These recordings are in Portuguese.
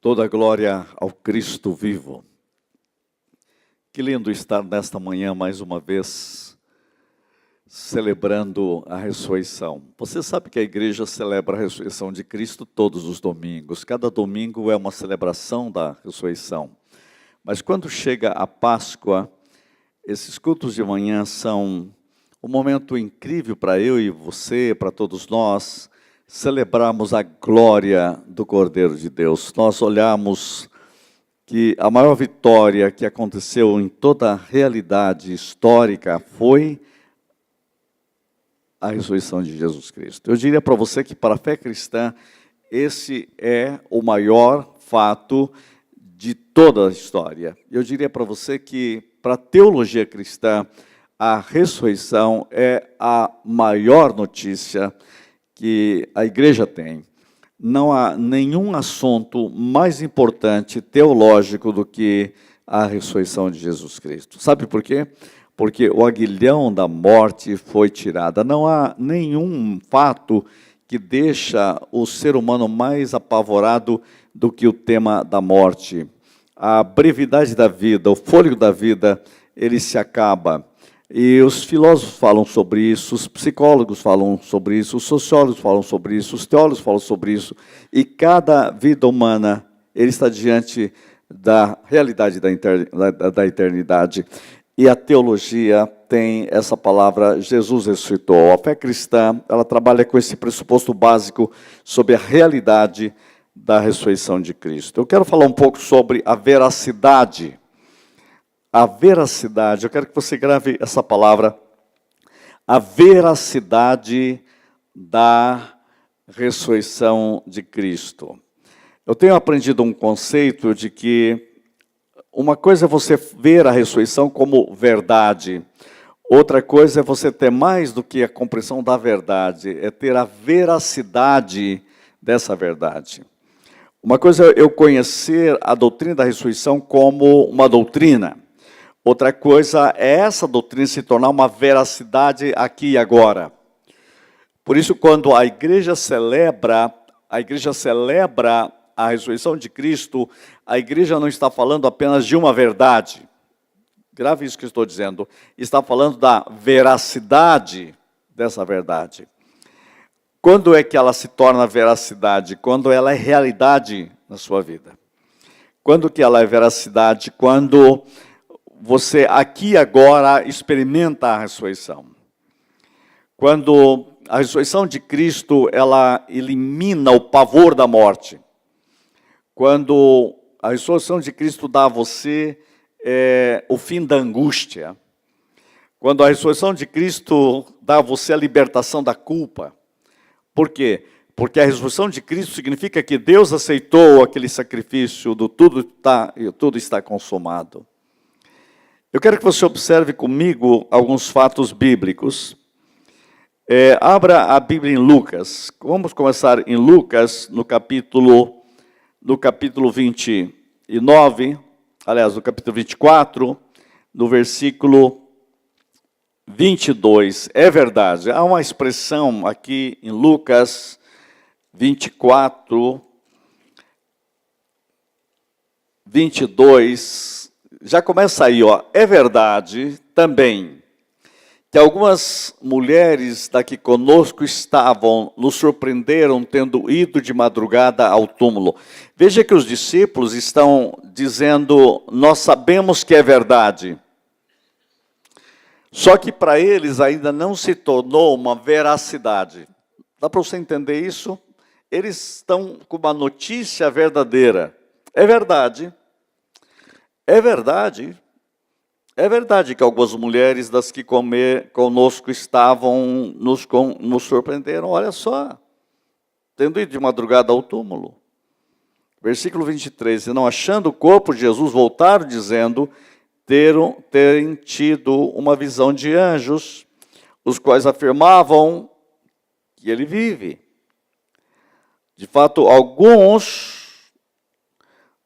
Toda glória ao Cristo vivo. Que lindo estar nesta manhã mais uma vez, celebrando a ressurreição. Você sabe que a igreja celebra a ressurreição de Cristo todos os domingos. Cada domingo é uma celebração da ressurreição. Mas quando chega a Páscoa, esses cultos de manhã são um momento incrível para eu e você, para todos nós, celebrarmos a glória do Cordeiro de Deus. Nós olhamos que a maior vitória que aconteceu em toda a realidade histórica foi a ressurreição de Jesus Cristo. Eu diria para você que para a fé cristã, esse é o maior fato de toda a história. Eu diria para você que para a teologia cristã, a ressurreição é a maior notícia que a igreja tem. Não há nenhum assunto mais importante teológico do que a ressurreição de Jesus Cristo. Sabe por quê? Porque o aguilhão da morte foi tirado. Não há nenhum fato que deixa o ser humano mais apavorado do que o tema da morte. A brevidade da vida, o fôlego da vida, ele se acaba. E os filósofos falam sobre isso, os psicólogos falam sobre isso, os sociólogos falam sobre isso, os teólogos falam sobre isso. E cada vida humana, ele está diante da realidade da eternidade. E a teologia tem essa palavra, Jesus ressuscitou. A fé cristã, ela trabalha com esse pressuposto básico sobre a realidade da ressurreição de Cristo. Eu quero falar um pouco sobre a veracidade. A veracidade, eu quero que você grave essa palavra, a veracidade da ressurreição de Cristo. Eu tenho aprendido um conceito de que uma coisa é você ver a ressurreição como verdade, outra coisa é você ter mais do que a compreensão da verdade, é ter a veracidade dessa verdade. Uma coisa é eu conhecer a doutrina da ressurreição como uma doutrina. Outra coisa é essa doutrina se tornar uma veracidade aqui e agora. Por isso, quando a igreja celebra a ressurreição de Cristo, a igreja não está falando apenas de uma verdade. Grave isso que eu estou dizendo. Está falando da veracidade dessa verdade. Quando é que ela se torna veracidade? Quando ela é realidade na sua vida. Quando que ela é veracidade? Quando você aqui agora experimenta a ressurreição. Quando a ressurreição de Cristo, ela elimina o pavor da morte. Quando a ressurreição de Cristo dá a você o fim da angústia. Quando a ressurreição de Cristo dá a você a libertação da culpa. Por quê? Porque a ressurreição de Cristo significa que Deus aceitou aquele sacrifício do tudo está consumado. Eu quero que você observe comigo alguns fatos bíblicos. Abra a Bíblia em Lucas. Vamos começar em Lucas, no capítulo 29, aliás, no capítulo 24, no versículo 22. É verdade, há uma expressão aqui em Lucas 24, 22, já começa aí, ó. É verdade também que algumas mulheres daqui conosco nos surpreenderam tendo ido de madrugada ao túmulo. Veja que os discípulos estão dizendo, nós sabemos que é verdade. Só que para eles ainda não se tornou uma veracidade. Dá para você entender isso? Eles estão com uma notícia verdadeira. É verdade. É verdade que algumas mulheres das que conosco estavam nos surpreenderam. Olha só, tendo ido de madrugada ao túmulo. Versículo 23, e não achando o corpo de Jesus, voltaram dizendo terem tido uma visão de anjos, os quais afirmavam que ele vive. De fato, alguns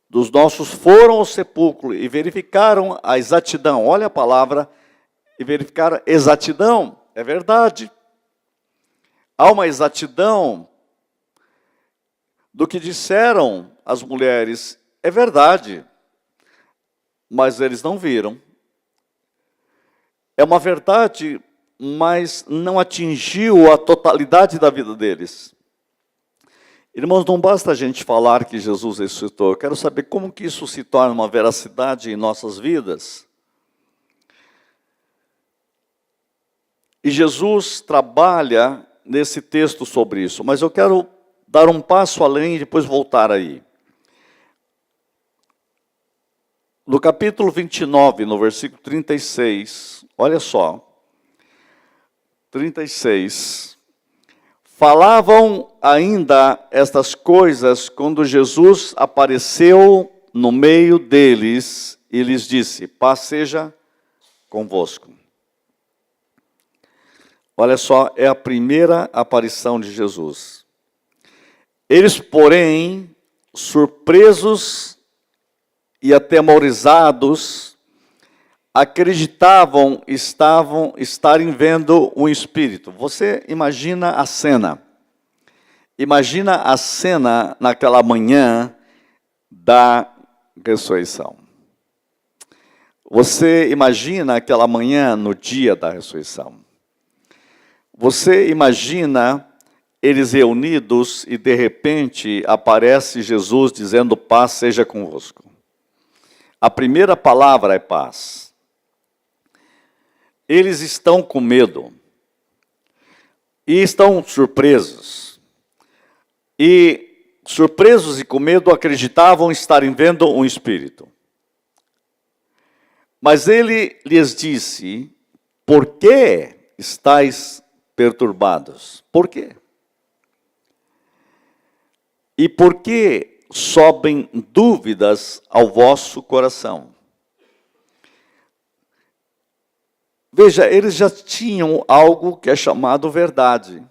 dos nossos foram ao sepulcro e verificaram a exatidão. Olha a palavra, e verificaram exatidão. É verdade. Há uma exatidão do que disseram as mulheres. É verdade, mas eles não viram. É uma verdade, mas não atingiu a totalidade da vida deles. Irmãos, não basta a gente falar que Jesus ressuscitou. Eu quero saber como que isso se torna uma veracidade em nossas vidas. E Jesus trabalha nesse texto sobre isso, mas eu quero dar um passo além e depois voltar aí. No capítulo 29, no versículo 36, olha só, 36, falavam ainda estas coisas quando Jesus apareceu no meio deles e lhes disse: paz seja convosco. Olha só, é a primeira aparição de Jesus. Eles, porém, surpresos e atemorizados, acreditavam estarem vendo um espírito. Você imagina a cena. Imagina a cena naquela manhã da ressurreição. Você imagina aquela manhã no dia da ressurreição. Você imagina eles reunidos e de repente aparece Jesus dizendo: paz seja convosco. A primeira palavra é paz. Eles estão com medo e estão surpresos. E surpresos e com medo acreditavam estarem vendo um espírito. Mas ele lhes disse: por que estáis perturbados? Por quê? E por que sobem dúvidas ao vosso coração? Veja, eles já tinham algo que é chamado verdade.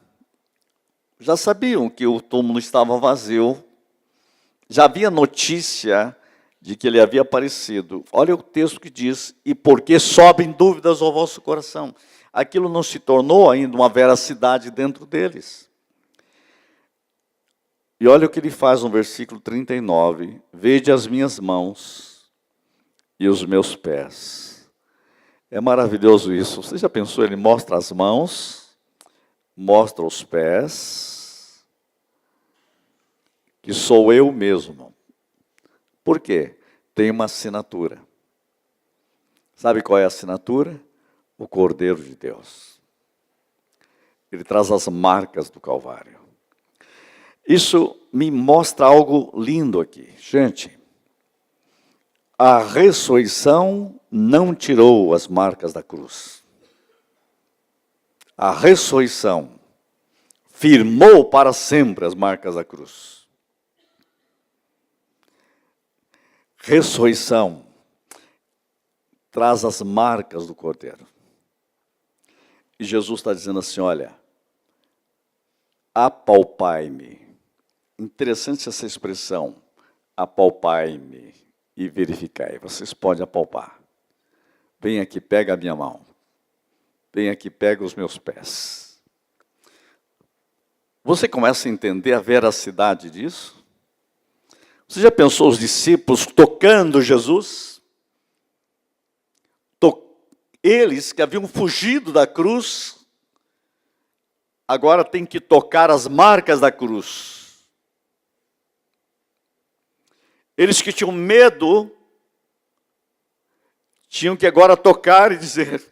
Já sabiam que o túmulo estava vazio. Já havia notícia de que ele havia aparecido. Olha o texto que diz: e por que sobem dúvidas ao vosso coração? Aquilo não se tornou ainda uma veracidade dentro deles. E olha o que ele faz no versículo 39. Vede as minhas mãos e os meus pés. É maravilhoso isso. Você já pensou? Ele mostra as mãos, mostra os pés, que sou eu mesmo. Por quê? Tem uma assinatura. Sabe qual é a assinatura? O Cordeiro de Deus. Ele traz as marcas do Calvário. Isso me mostra algo lindo aqui. Gente, a ressurreição não tirou as marcas da cruz. A ressurreição firmou para sempre as marcas da cruz. Ressurreição traz as marcas do Cordeiro. E Jesus está dizendo assim: olha, apalpai-me. Interessante essa expressão, apalpai-me e verificai. Vocês podem apalpar. Vem aqui, pega a minha mão. Vem aqui, pega os meus pés. Você começa a entender a veracidade disso? Você já pensou os discípulos tocando Jesus? Eles que haviam fugido da cruz, agora têm que tocar as marcas da cruz. Eles que tinham medo, tinham que agora tocar e dizer: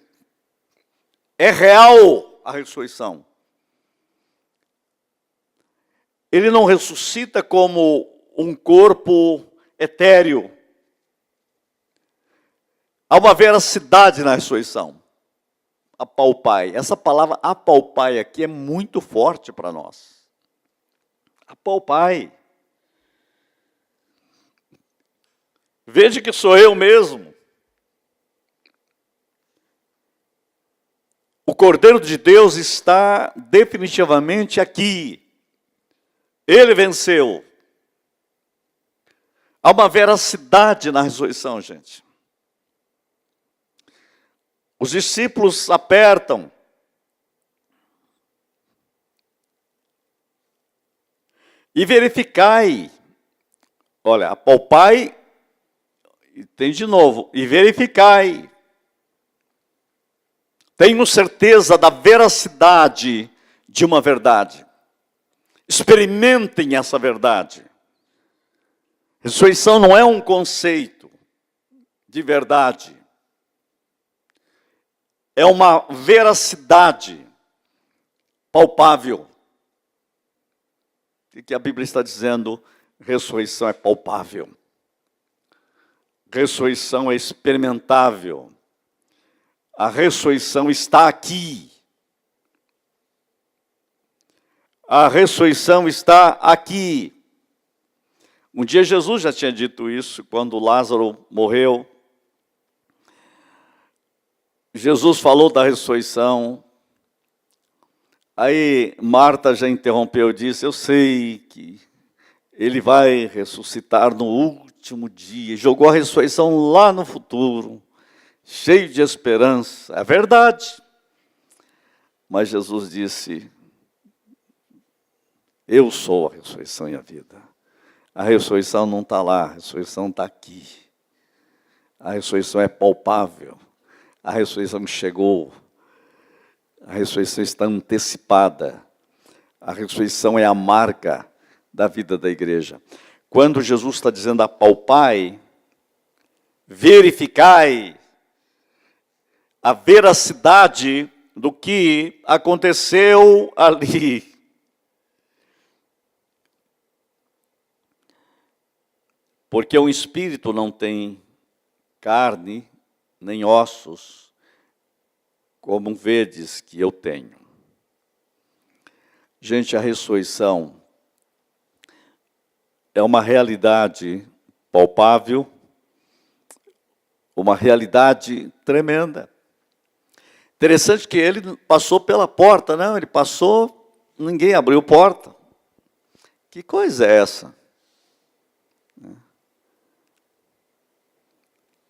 é real a ressurreição. Ele não ressuscita como um corpo etéreo. Há uma veracidade na ressurreição. Apalpai. Essa palavra apalpai aqui é muito forte para nós. Apalpai. Veja que sou eu mesmo. O Cordeiro de Deus está definitivamente aqui. Ele venceu. Há uma veracidade na ressurreição, gente. Os discípulos apertam. E verificai, olha, apalpai, tem de novo, e verificai. Tenho certeza da veracidade de uma verdade. Experimentem essa verdade. Ressurreição não é um conceito de verdade. É uma veracidade palpável. O que a Bíblia está dizendo? Ressurreição é palpável. Ressurreição é experimentável. A ressurreição está aqui. A ressurreição está aqui. Um dia Jesus já tinha dito isso, quando Lázaro morreu. Jesus falou da ressurreição. Aí Marta já interrompeu e disse, eu sei que ele vai ressuscitar no último dia. Jogou a ressurreição lá no futuro, cheio de esperança. É verdade. Mas Jesus disse, eu sou a ressurreição e a vida. A ressurreição não está lá, a ressurreição está aqui. A ressurreição é palpável. A ressurreição chegou. A ressurreição está antecipada. A ressurreição é a marca da vida da igreja. Quando Jesus está dizendo apalpai, verificai a veracidade do que aconteceu ali. Porque o espírito não tem carne nem ossos, como vedes que eu tenho. Gente, a ressurreição é uma realidade palpável, uma realidade tremenda. Interessante que ele passou pela porta, não? Ele passou, ninguém abriu porta. Que coisa é essa?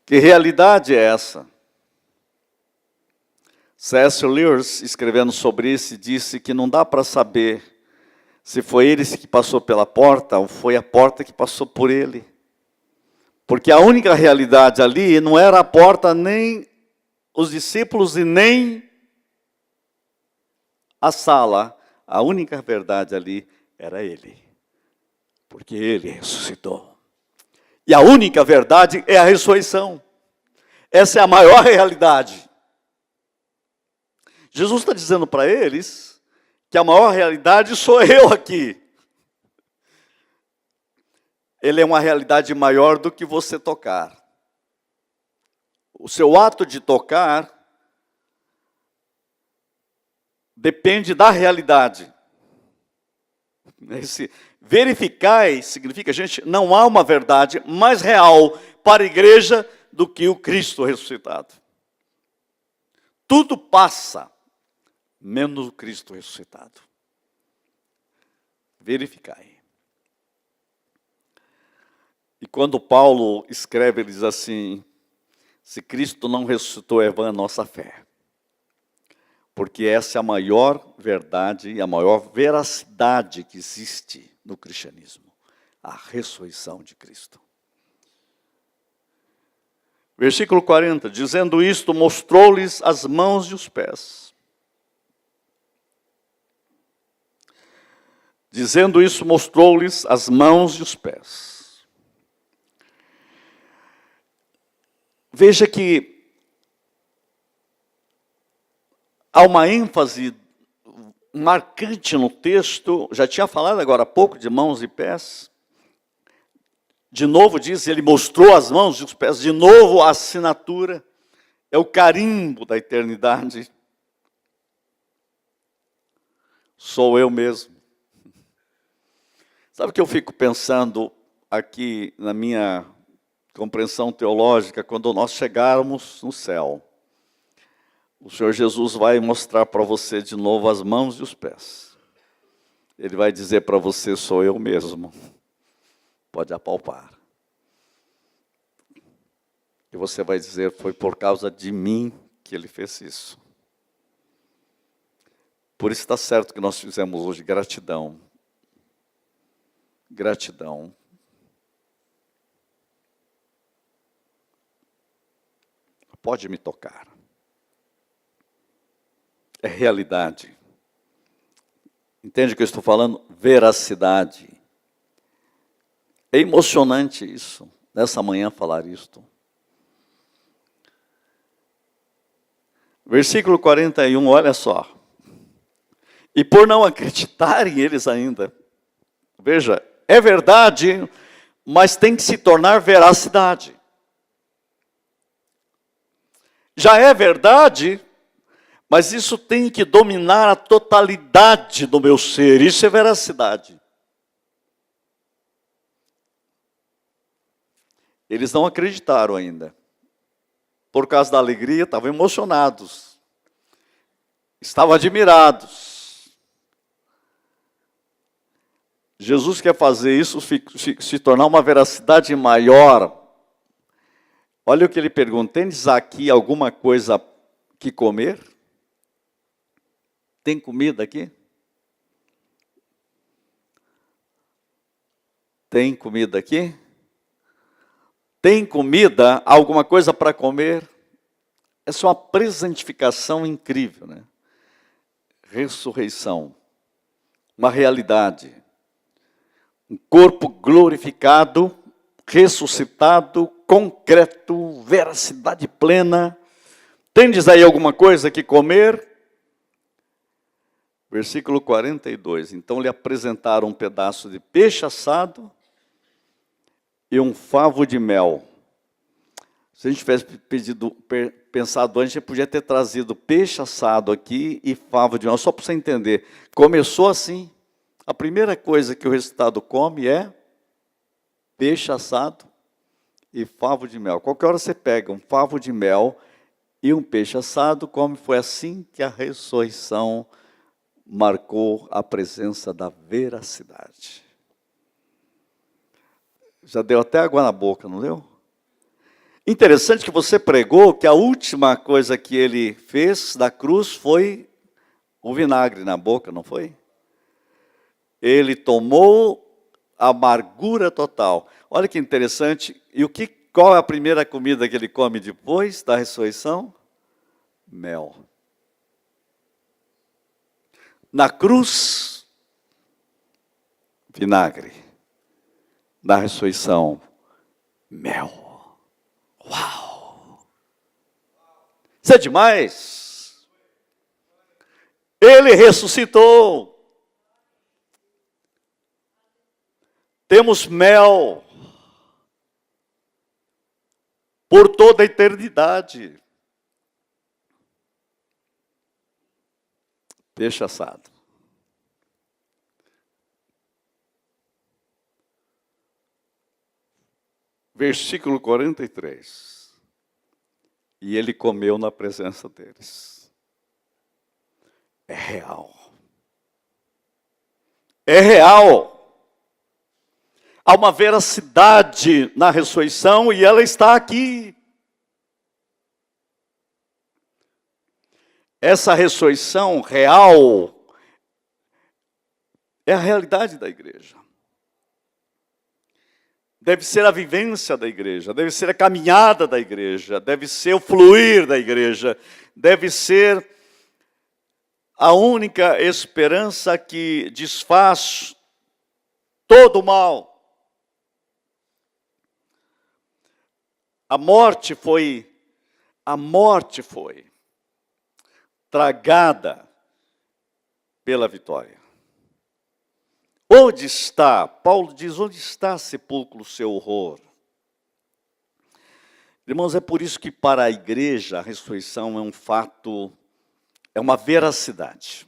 Que realidade é essa? C.S. Lewis, escrevendo sobre isso, disse que não dá para saber se foi ele que passou pela porta ou foi a porta que passou por ele. Porque a única realidade ali não era a porta, nem os discípulos e nem a sala. A única verdade ali era ele. Porque ele ressuscitou. E a única verdade é a ressurreição. Essa é a maior realidade. Jesus está dizendo para eles que a maior realidade sou eu aqui. Ele é uma realidade maior do que você tocar. O seu ato de tocar depende da realidade. Esse verificar significa, gente, não há uma verdade mais real para a igreja do que o Cristo ressuscitado. Tudo passa, menos o Cristo ressuscitado. Verificai. E quando Paulo escreve, ele diz assim, se Cristo não ressuscitou, é vã a nossa fé. Porque essa é a maior verdade e a maior veracidade que existe no cristianismo. A ressurreição de Cristo. Versículo 40, dizendo isto, mostrou-lhes as mãos e os pés. Dizendo isso, mostrou-lhes as mãos e os pés. Veja que há uma ênfase marcante no texto, já tinha falado agora há pouco de mãos e pés. De novo diz, ele mostrou as mãos e os pés, de novo a assinatura, é o carimbo da eternidade. Sou eu mesmo. Sabe o que eu fico pensando aqui na minha compreensão teológica, quando nós chegarmos no céu? O Senhor Jesus vai mostrar para você de novo as mãos e os pés. Ele vai dizer para você, sou eu mesmo. Pode apalpar. E você vai dizer, foi por causa de mim que ele fez isso. Por isso está certo que nós fizemos hoje gratidão. gratidão. Pode me tocar. É realidade. Entende o que eu estou falando? Veracidade. É emocionante isso, nessa manhã falar isto. Versículo 41, olha só. E por não acreditarem eles ainda, veja, é verdade, mas tem que se tornar veracidade. Já é verdade, mas isso tem que dominar a totalidade do meu ser, isso é veracidade. Eles não acreditaram ainda. Por causa da alegria, estavam emocionados. Estavam admirados. Jesus quer fazer isso se tornar uma veracidade maior. Olha o que ele pergunta: tendes aqui alguma coisa que comer? Tem comida aqui? Tem comida aqui? Tem comida, alguma coisa para comer? Essa é uma presentificação incrível, né? Ressurreição, uma realidade. Um corpo glorificado, ressuscitado, concreto, veracidade plena. Tendes aí alguma coisa que comer? Versículo 42. Então lhe apresentaram um pedaço de peixe assado e um favo de mel. Se a gente tivesse pensado antes, a gente podia ter trazido peixe assado aqui e favo de mel, só para você entender. Começou assim. A primeira coisa que o resultado come é peixe assado e favo de mel. Qualquer hora você pega um favo de mel e um peixe assado, come. Foi assim que a ressurreição marcou a presença da veracidade. Já deu até água na boca, não deu? Interessante que você pregou que a última coisa que ele fez da cruz foi o vinagre na boca, não foi? Ele tomou a amargura total. Olha que interessante. E qual é a primeira comida que ele come depois da ressurreição? Mel. Na cruz, vinagre. Na ressurreição, mel. Uau! Isso é demais. Ele ressuscitou. Temos mel por toda a eternidade. Peixe assado. Versículo 43. E ele comeu na presença deles. É real. É real. Há uma veracidade na ressurreição e ela está aqui. Essa ressurreição real é a realidade da igreja. Deve ser a vivência da igreja, deve ser a caminhada da igreja, deve ser o fluir da igreja, deve ser a única esperança que desfaz todo o mal. A morte foi tragada pela vitória. Onde está? Paulo diz, onde está, sepulcro, o seu horror? Irmãos, é por isso que para a igreja a ressurreição é um fato, é uma veracidade.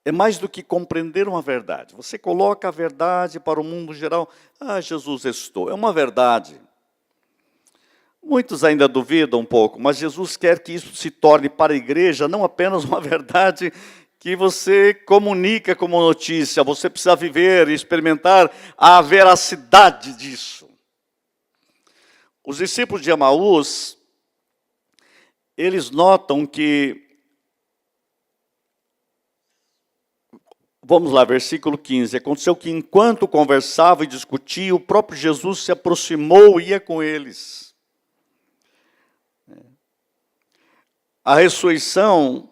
É mais do que compreender uma verdade. Você coloca a verdade para o mundo geral. Ah, Jesus ressuscitou. É uma verdade. Muitos ainda duvidam um pouco, mas Jesus quer que isso se torne para a igreja não apenas uma verdade que você comunica como notícia, você precisa viver e experimentar a veracidade disso. Os discípulos de Emaús, eles notam que Vamos lá, versículo 15. Aconteceu que enquanto conversava e discutia, o próprio Jesus se aproximou e ia com eles. A ressurreição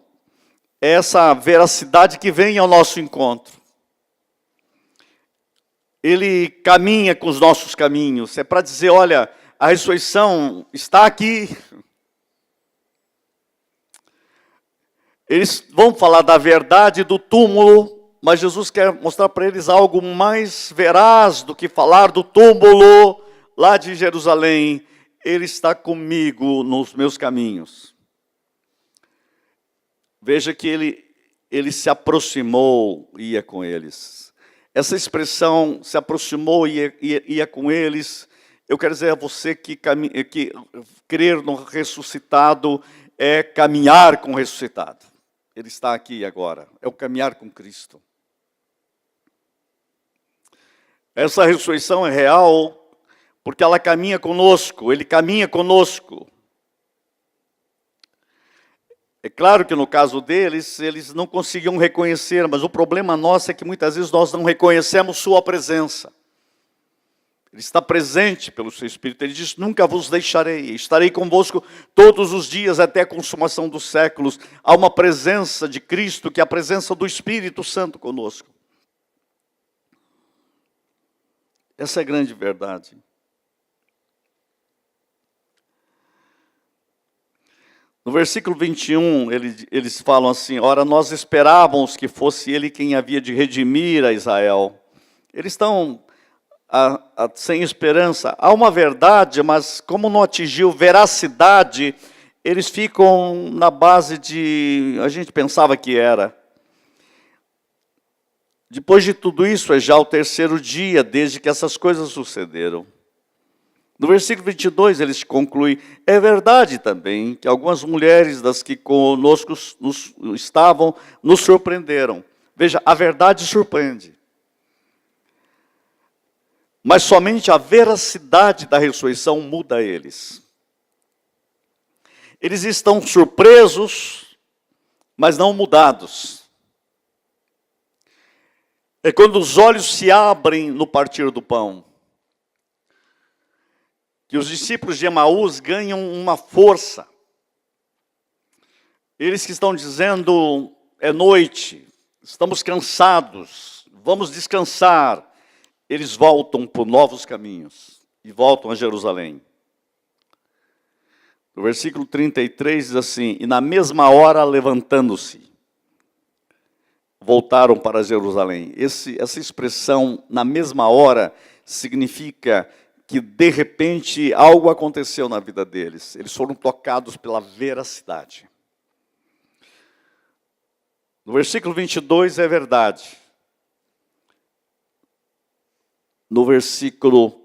é essa veracidade que vem ao nosso encontro. Ele caminha com os nossos caminhos. É para dizer, olha, a ressurreição está aqui. Eles vão falar da verdade do túmulo, mas Jesus quer mostrar para eles algo mais veraz do que falar do túmulo lá de Jerusalém. Ele está comigo nos meus caminhos. Veja que ele se aproximou e ia com eles. Essa expressão, se aproximou e ia com eles, eu quero dizer a você que crer no ressuscitado é caminhar com o ressuscitado. Ele está aqui agora, é o caminhar com Cristo. Essa ressurreição é real porque ela caminha conosco, ele caminha conosco. É claro que no caso deles, eles não conseguiam reconhecer, mas o problema nosso é que muitas vezes nós não reconhecemos sua presença. Ele está presente pelo seu Espírito. Ele diz, nunca vos deixarei, estarei convosco todos os dias até a consumação dos séculos. Há uma presença de Cristo, que é a presença do Espírito Santo conosco. Essa é a grande verdade. No versículo 21, eles falam assim, ora, nós esperávamos que fosse ele quem havia de redimir a Israel. Eles estão sem esperança. Há uma verdade, mas como não atingiu veracidade, eles ficam na base de, a gente pensava que era. Depois de tudo isso, é já o terceiro dia, desde que essas coisas sucederam. No versículo 22, eles concluem, é verdade também que algumas mulheres das que conosco estavam, nos surpreenderam. Veja, a verdade surpreende. Mas somente a veracidade da ressurreição muda eles. Eles estão surpresos, mas não mudados. É quando os olhos se abrem no partir do pão, que os discípulos de Emaús ganham uma força. Eles que estão dizendo, é noite, estamos cansados, vamos descansar. Eles voltam por novos caminhos e voltam a Jerusalém. No versículo 33 diz assim, e na mesma hora levantando-se, voltaram para Jerusalém. Essa expressão, na mesma hora, significa que de repente algo aconteceu na vida deles. Eles foram tocados pela veracidade. No versículo 22 é verdade. No versículo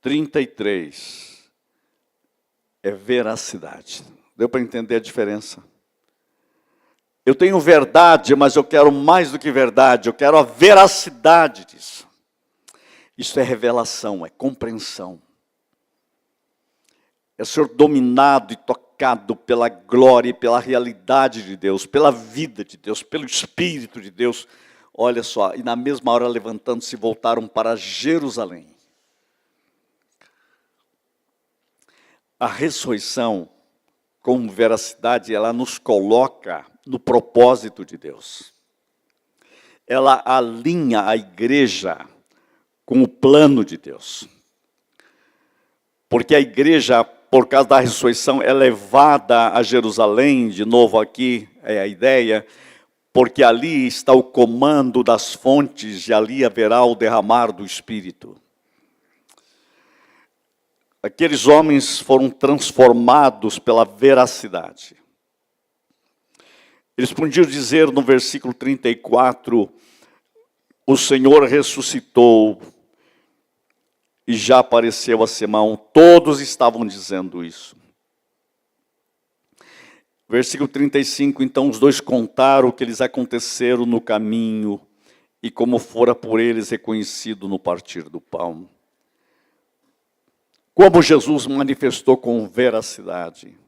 33 é veracidade. Deu para entender a diferença? Eu tenho verdade, mas eu quero mais do que verdade, eu quero a veracidade disso. Isso é revelação, é compreensão. É ser dominado e tocado pela glória e pela realidade de Deus, pela vida de Deus, pelo Espírito de Deus. Olha só, e na mesma hora levantando-se voltaram para Jerusalém. A ressurreição, com veracidade, ela nos coloca no propósito de Deus. Ela alinha a igreja com o plano de Deus. Porque a igreja, por causa da ressurreição, é levada a Jerusalém, de novo aqui é a ideia, porque ali está o comando das fontes e ali haverá o derramar do Espírito. Aqueles homens foram transformados pela veracidade. Eles podiam dizer no versículo 34, o Senhor ressuscitou e já apareceu a Simão. Todos estavam dizendo isso. Versículo 35, então os dois contaram o que lhes aconteceram no caminho e como fora por eles reconhecido no partir do pão. Como Jesus manifestou com veracidade.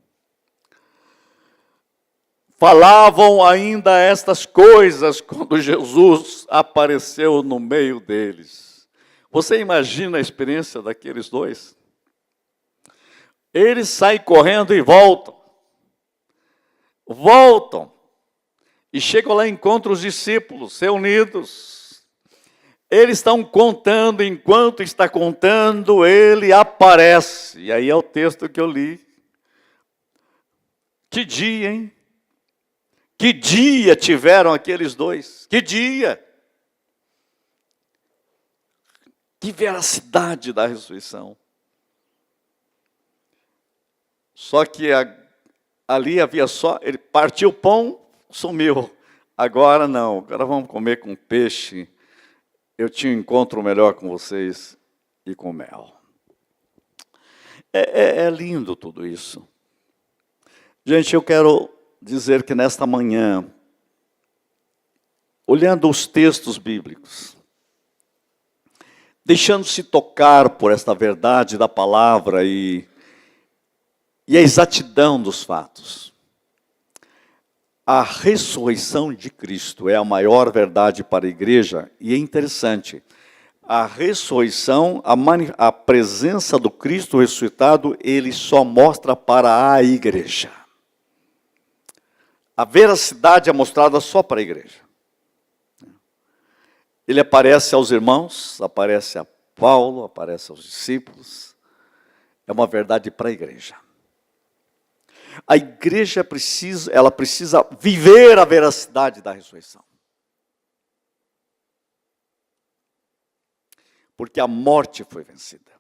falavam ainda estas coisas quando Jesus apareceu no meio deles. Você imagina a experiência daqueles dois? Eles saem correndo e voltam. Voltam. E chegam lá e encontram os discípulos reunidos. Eles estão contando, enquanto está contando, ele aparece. E aí é o texto que eu li. Que dia, hein? Que dia tiveram aqueles dois? Que dia! Que veracidade da ressurreição. Só que ali havia só, ele partiu o pão, sumiu. Agora não, agora vamos comer com peixe. Eu tinha um encontro melhor com vocês e com mel. É lindo tudo isso. Gente, eu quero dizer que nesta manhã, olhando os textos bíblicos, deixando-se tocar por esta verdade da palavra e a exatidão dos fatos, a ressurreição de Cristo é a maior verdade para a igreja, e é interessante, a ressurreição, a presença do Cristo ressuscitado, ele só mostra para a igreja. A veracidade é mostrada só para a igreja. Ele aparece aos irmãos, aparece a Paulo, aparece aos discípulos. É uma verdade para a igreja. A igreja precisa viver a veracidade da ressurreição. Porque a morte foi vencida.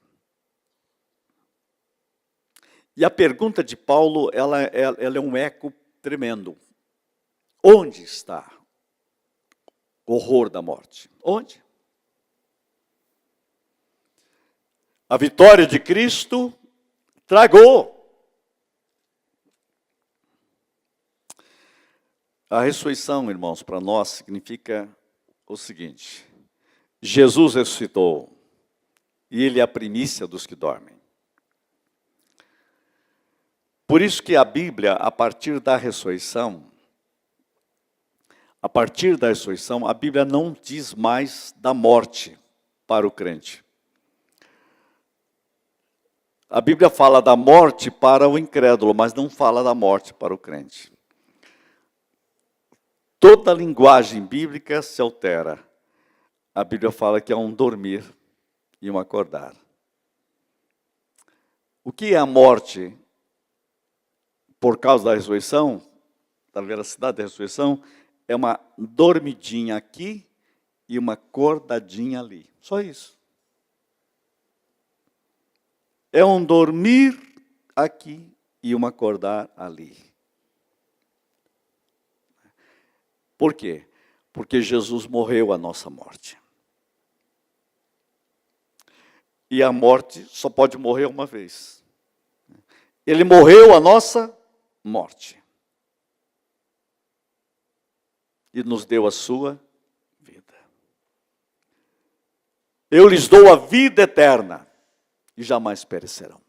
E a pergunta de Paulo, ela é um eco tremendo. Onde está o horror da morte? Onde? A vitória de Cristo tragou. A ressurreição, irmãos, para nós significa o seguinte: Jesus ressuscitou e ele é a primícia dos que dormem. Por isso que a Bíblia, a partir da ressurreição, a Bíblia não diz mais da morte para o crente. A Bíblia fala da morte para o incrédulo, mas não fala da morte para o crente. Toda a linguagem bíblica se altera. A Bíblia fala que é um dormir e um acordar. O que é a morte por causa da ressurreição, da veracidade da ressurreição? É uma dormidinha aqui e uma acordadinha ali. Só isso. É um dormir aqui e um acordar ali. Por quê? Porque Jesus morreu a nossa morte. E a morte só pode morrer uma vez. Ele morreu a nossa morte. E nos deu a sua vida. Eu lhes dou a vida eterna e jamais perecerão.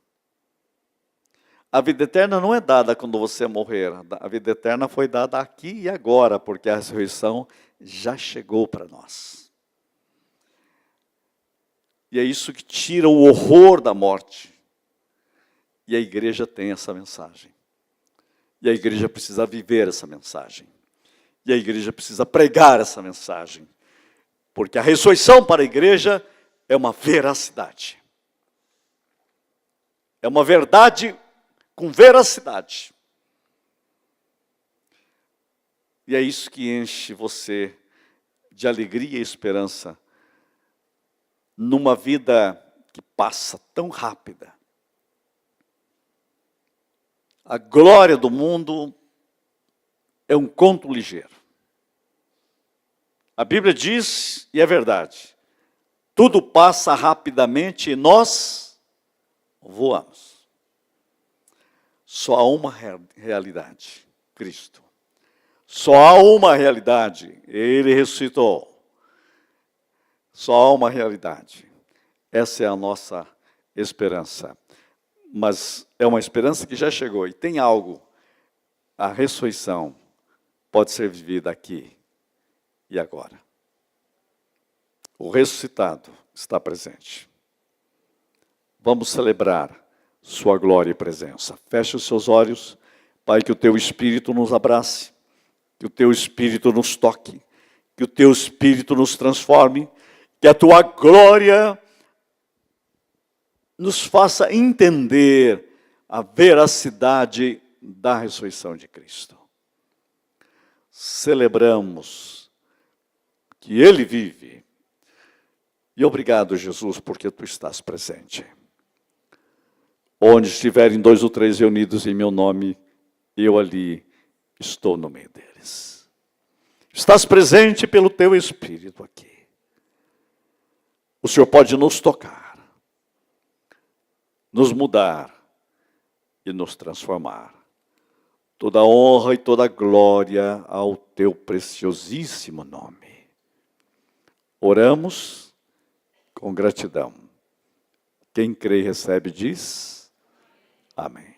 A vida eterna não é dada quando você morrer. A vida eterna foi dada aqui e agora, porque a ressurreição já chegou para nós. E é isso que tira o horror da morte. E a igreja tem essa mensagem. E a igreja precisa viver essa mensagem. E a igreja precisa pregar essa mensagem. Porque a ressurreição para a igreja é uma veracidade. É uma verdade com veracidade. E é isso que enche você de alegria e esperança numa vida que passa tão rápida. A glória do mundo é um conto ligeiro. A Bíblia diz, e é verdade, tudo passa rapidamente e nós voamos. Só há uma realidade, Cristo. Só há uma realidade, Ele ressuscitou. Só há uma realidade. Essa é a nossa esperança. Mas é uma esperança que já chegou. E tem algo, a ressurreição pode ser vivida aqui e agora. O ressuscitado está presente. Vamos celebrar sua glória e presença. Feche os seus olhos, Pai, que o teu Espírito nos abrace, que o teu Espírito nos toque, que o teu Espírito nos transforme, que a tua glória nos faça entender a veracidade da ressurreição de Cristo. Celebramos que Ele vive. E obrigado, Jesus, porque Tu estás presente. Onde estiverem 2 ou 3 reunidos em meu nome, eu ali estou no meio deles. Estás presente pelo Teu Espírito aqui. O Senhor pode nos tocar, nos mudar e nos transformar. Toda honra e toda glória ao Teu preciosíssimo nome. Oramos com gratidão. Quem crê e recebe diz: amém.